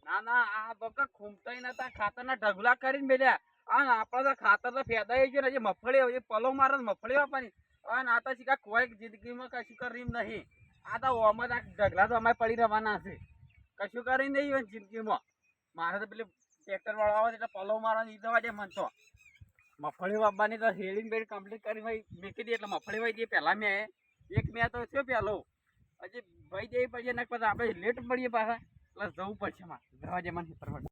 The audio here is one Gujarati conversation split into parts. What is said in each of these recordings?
ના ના આ તો ખૂમતાઈ નતા ખાતરના ઢગલા કરીને મેલ્યા. અને આપડે તો ખાતર તો ફેદાઈ ગયો ને હજી મફળી હજી પલો મારે મફળી આપવાની. અને આ તો શીખા કોઈ જિંદગીમાં કશું કરીમ નહીં. આ તો ઓમાં આ ઢગલા તો અમારે પડી રહેવાના છે. કશું કરી નહીં જિંદગીમાં. મારે તો પેલી ટ્રેક્ટર વાળો આવે એટલે પલો મારવાની ઈ દવા દે મન તો. મફળી વાપવાની તો હેડિંગ બેડ કમ્પ્લીટ કરી ભાઈ મેકી દી એટલે મફળી વાઈ દે. પહેલા મેં એક મેં તો થયો પેલો હજી ભાઈ દે પછી એના પછી આપણે લેટ મળીએ પાછા એટલે જવું પડશે મારે. જવા દે મને પરવડ.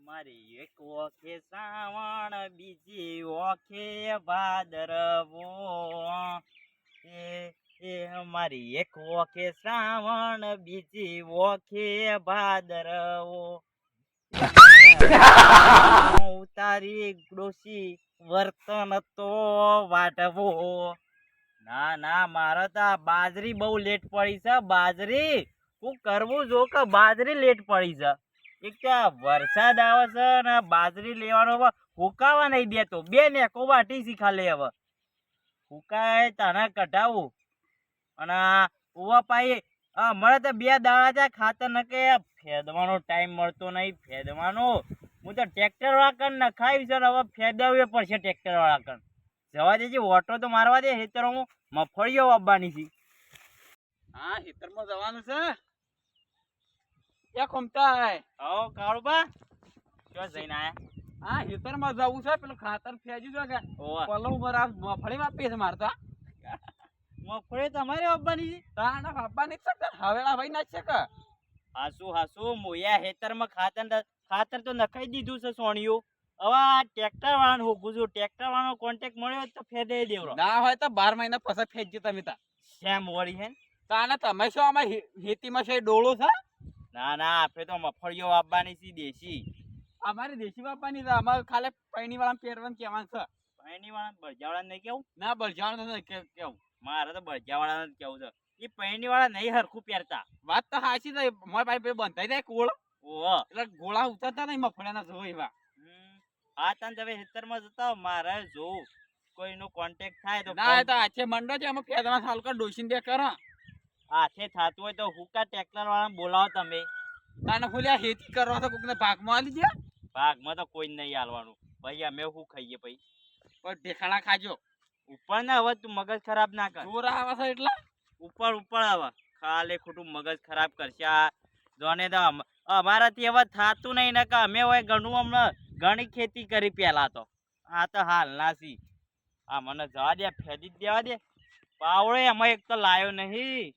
મારી એક ઓખે શ્રાવણ બીજી ઓખે ભાદરવો એ મારી એક ઓખે શ્રાવણ બીજી ઓખે ભાદરવો તારી ડોશી વર્તન તો વાટવો. ના ના મારે તો આ બાજરી બહુ લેટ પડી છે. બાજરી હું કરવું જો કે બાજરી લેટ પડી છે. એક તો વરસાદ આવે છે ને બાજરી લેવાનો હુકાવા નહીં દેતો. બે નેકો વાટી શીખા લે હવે હુકાય તને કઢાવું અને ઉવા પાઈ મળે તો 2 દાડા ત્યાં ખાતર ન કે ફેદવાનો ટાઈમ મળતો નહીં. ફેદવાનો હું તો ટ્રેક્ટર વાળા કણ નખાવી છે ને હવે ફેદવવી પડશે ટ્રેક્ટર વાળા કણ. જવા દેજે ઓટો તો મારવા દે. હેતર હું મફળીઓ વાવવાની છે. હા હેતરમાં જવાનું છે. ક્યાં ખમતા હે? હો કાળુબા ક્યાં જઈને આયા? હા હેતરમાં જવું છે. પેલું ખાતર ફેજ્યું છે કે પલો મારા મફળી વાપી છે મારે તો. મફળી તમારે વાવવાની છે? તાના વાપવાની છે કે હવેલા ભાઈ ના છે કે હાસુ મોયા હેતરમાં ખાતર તો નખાઈ દીધું છે સોણિયું. હવે આ ટ્રેક્ટર વાળાને હોગું છું. ટ્રેક્ટર વાળાનો કોન્ટેક્ટ મળ્યો તો ફેદે દેવરો. ના હોય તો 12 મહિના પછી ફેજ્યો તમે તા. શેમ વળી હે તાના તમે શું આમાં ખેતીમાં છે ડોળો છે? ના ના આપણે તો મફળીઓ વાવવાની છે દેશી. અમારી દેશી વાપવાની છે. અમારે ખાલી પૈણી વાળા પહેરવાનું કહેવાનું છે. પૈણી વાળા બળજાવાળા નહીં કેવું? ના બળજાણ કેવું મારે તો બળજાવાળા જ કેવું છે. એ પૈણી વાળા નહીં હરખું પહેરતા. વાત તો સાચી છે. મારા ભાઈ બે બંધાઈ જાય કોળ ઓહો એટલે ગોળા ઉતરતા નહીં મફળિયાના જો એવા. હા તને તમે હેતરમાં જતા મારે જોવું કોઈનો કોન્ટેક્ટ થાય તો. ના તો આછે મંડો છે અમે ફેદના સાલ કર ડોસીન દે કરો. હાથે થતું હોય તો હુકા ટ્રેક્ટર વાળાને બોલાવો તમે. તાને ખોલ્યા ખેતી કરવા તો કોકને ભાગમાં આલી દે. ભાગમાં તો કોઈ નહીં આલવાનું ભાઈ. અમે શું ખાઈએ ભાઈ? પણ ઢેખાણા ખાજો ઉપર ને હવે તું મગજ ખરાબ ના કર. જોર આવે છે એટલે ઉપર હવે ખાલી ખોટું મગજ ખરાબ કરશે. આ જોને તો અમારાથી હવે થતું નહીં ને કે અમે હોય ઘણું હમણાં ઘણી ખેતી કરી પેલા તો. આ તો હાલ નાસી આ મને જવા દે ફેદી જ દેવા દે. પાવડે એમાં એક તો લાયો નહીં.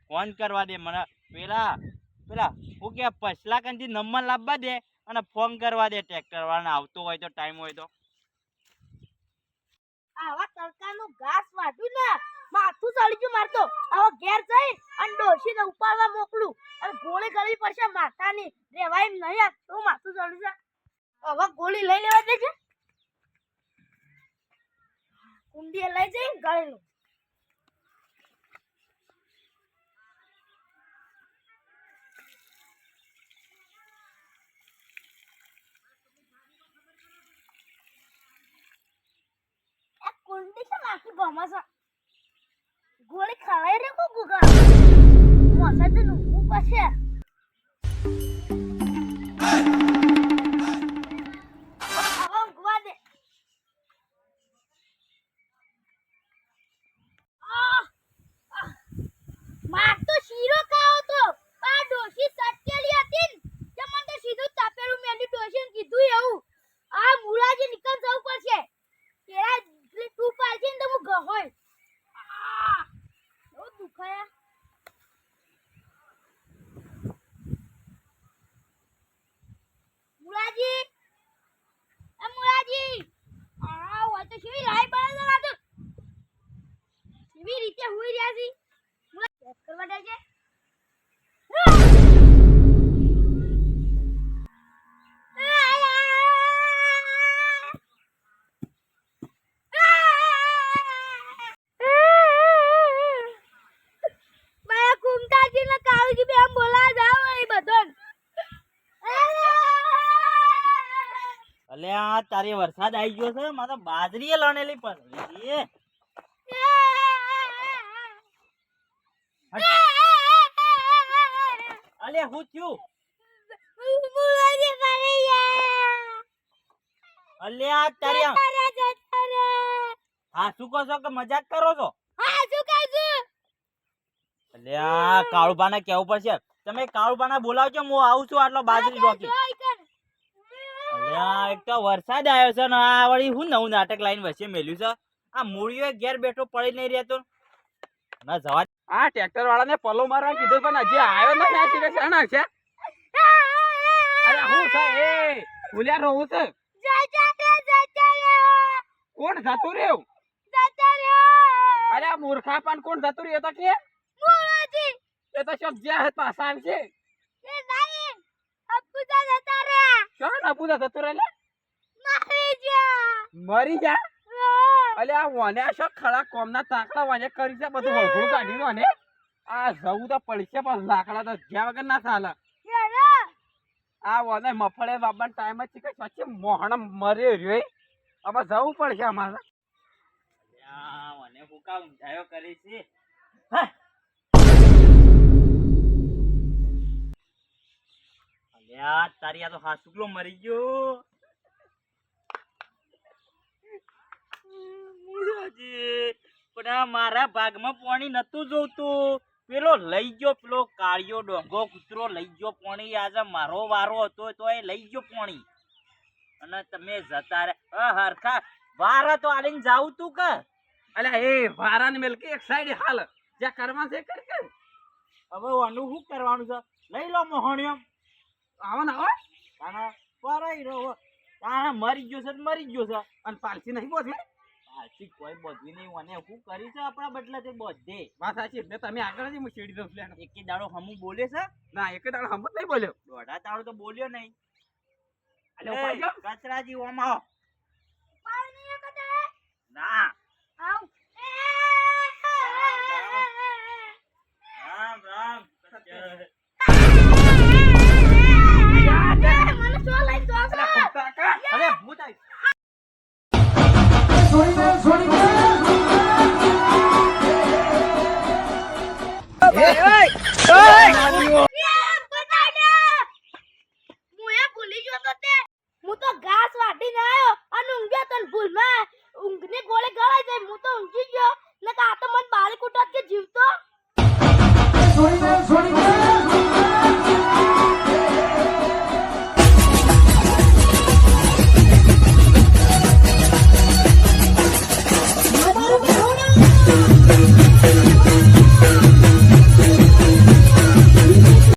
ફોન કરવા દે મને. પેલા હું કે પછલા કંથી નંબર લાવવા દે અને ફોન કરવા દે ટ્રેક્ટર વાળાને આવતો હોય તો ટાઈમ હોય તો. આવા તડકાનું ઘાસ વાઢ્યું ને માથું ચડી ગયું મારતો. હવે ઘેર જઈ અને ડોશીને ઉપાડવા મોકલું અને ગોળી કરવી પડશે માથાની. રેવાય એમ નહીં. તો માથું ચડ્યું છે. હવે ગોળી લઈ લેવા દેજે. કુંડીએ લઈ જઈ ગળેલું. કુંડી છે આખી ભમાસા ગોળી ખવાઈ રે કો ગુગા મોસા તો નું પાસે આવા ગુવા દે. માર તો શીરો ખાઓ તો આ ડોશી સટકેલી હતી ને મને તો સીધું તાપેલું મેલી ડોશીને કીધું એવું આ મુલાજી નીકળ જવું પડશે. તેરા તું પાછી ને તો હું ગહોય બહુ દુખાયા. મુલાજી એ મુલાજી આ હોય તો શી લાઈ બળે લાગે કેવી રીતે હુઈ રહ્યા છે. મુલા ચેક કરવા દેજે. અલ્યા તારી વરસાદ આવી ગયો છે. મારે બાજરી લણેલી પડી. અલે હું થયું મુલાજી મરી ગયા. અલ્યા તારી આ- જતા રે. હા શું કહો છો કે મજાક કરો છો હા, શું કહું છું? અલ્યા કાળુબાને કેવું પડશે તમે કાળુબાને બોલાવજો હું આવું છું આટલો બાજરી રોકી જોઈ કર. અલ્યા એક તો વરસાદ આવ્યો છે ને આ વળી હું નવું નાટક લાઈન વચ્ચે મેલ્યું છે આ મૂળિયો ઘેર બેઠો પડી નહીં રહેતો ના જવા આ ટ્રેક્ટર વાળાને પલો મારવા કીધું પણ હજી આવ્યો નથી આ સીધે શાના છે અરે હું છે એ ભૂલ્યા રહું છે કોણ જતું રહ્યું અરે આ મૂર્ખા પણ કોણ જતું રહ્યું તો કે મુલાજી એ તો શબ્દ જ્યાં પાછા આવશે એ નહીં અપુદા જતા રે. શું નપુદા જતું રહે લે? મારી જા. મરી જા અલે આ વને આ શું ખડા કોમના તાકડા વને કરી છે બધું હળખું કાઢી દો ને આ જવું તો પડશે પણ લાકડા તો જ્યાં વગર ના ચાલે આ વને મફળે બાબા ટાઈમ જ છે કે મોહણ મરે રહ્યો હવે જવું પડશે અમારે અલ્યા મને ફૂકા ઊંધાયો કરી છે અલ્યા તારી આ તો હાસુકલો મરી ગયો મુળાજી પણ આ મારા ભાગમાં પાણી નતું જોતું પેલો લઈ ગયો પેલો કાળિયો ડોંગો કૂતરો લઈ ગયો પાણી આજે મારો વારો હતો તો એ લઈ ગયો પાણી અને તમે જતા રે હરખા વારા તો આલીને જાવું તું કે અલે એ વારાને મેલકે એક સાઈડ હાલ જ્યાં કરવા છે કરી કે હવે આનું શું કરવાનું છે લઈ લો મોહણિયો આવો ને આવો તાના પરાઈ રહ્યો તાના મરી ગયો છે તો મરી ગયો છે અને પાલસી નહીં બોધે પાછી કોઈ બધું નહીં મને શું કરી છે આપણા બદલા તે બધે વાત સાચી એટલે તમે આગળ જ હું છેડી દઉં છું એકે દાડો હમું બોલે છે ના એક દાડો હમ જ નહીં બોલ્યો દોઢા તાળો તો બોલ્યો નહીં અલે ઉપાય જાઓ. કચરાજી ઓમ આવો પાણી એક દે. ના આવ. રામ રામ મને સો લઈ દો. અલે ફૂટા કા અરે ભૂત આવી છોડી દે